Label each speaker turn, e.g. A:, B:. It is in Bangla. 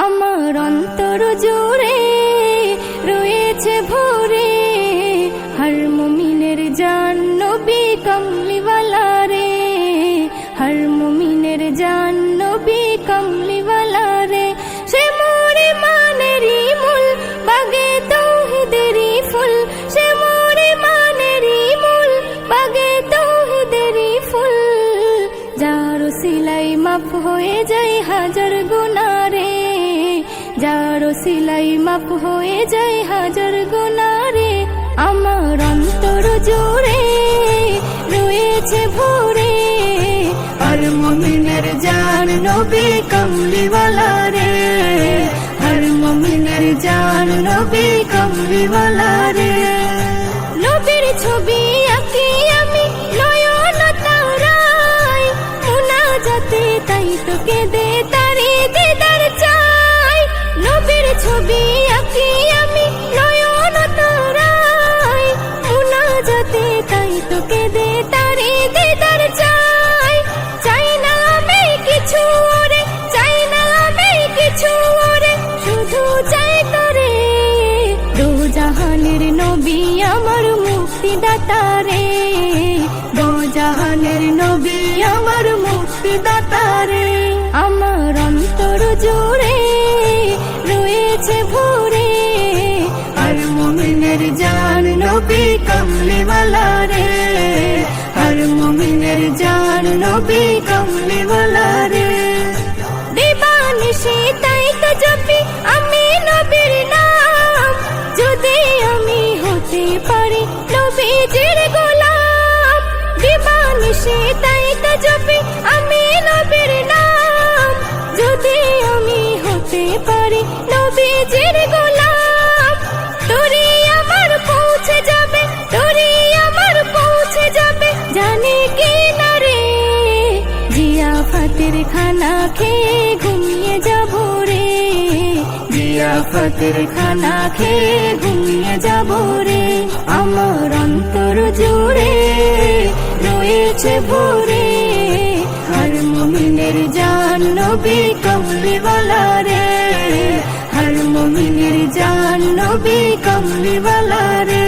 A: আমার অন্তর জুড়ে রয়েছে ভরে হর মুমিনের জান নবী কমলিওয়ালা রে, হর মুমিনের জান নবী কমলিওয়ালা রে। সে মোরে মানেরি মূল বাগে তৌহিদেরি ফুল, সে মোরে মানেরি মূল বাগে তৌহিদেরি ফুল। যার সিলাই মাফ হয়ে যায় হাজার গুনাহ রে, যার সিলাই মাফ হয়ে যায় হাজার গুনাহ রে। আমার অন্তর জুড়ে রয়েছে ভরে হর মুমিনের জান নবী কমলিওয়ালা রে, হর মুমিনের জান নবী কমলিওয়ালা রে। নবীর ছবি আঁকি আমি নয়ন তারায়, মুনাজাতে তাই তোকে দে তারি দিদার চাই। নবীর ছবি আঁকি আমি নয়ন তারায়, মুনাজাতে তাই তোকে দে তারি দিদার চাই। চাই না আমি কিছু ওরে, চাই না আমি কিছু ওরে, শুধু চাই তোরে। দো জাহানের নবী আমার মুক্তিদাতা রে, দো জাহানের নবী আমার মুক্তিদাতা রে। আমার অন্তর জুড়ে রয়েছে ভরে হর মুমিনের জান নবী কমলিওয়ালা রে, হর মুমিনের জান নবী কমলিওয়ালা রে। দিবানিশি তাই তো জপি আমি নবীর নাম, যদি আমি হতে পারি নবীজির গোলাম। দিবানিশি তাই তো জপি আমি নবীর নাম, যদি আমি হতে পারি নবীজির গোলাম। তোরে আমার পৌঁছে যাবে, তোরে আমার পৌঁছে যাবে, জানি কি না রে। জিয়াফতের খানা খেয়ে ঘুমিয়ে যাব রে, জিয়াফতের খানা খেয়ে ঘুমিয়ে যাব রে। আমার অন্তর জুড়ে রয়েছে ভরে হর মুমিনের জান নবী কমলিওয়ালা রে, হর মুমিনের জান নবী কমলিওয়ালা রে।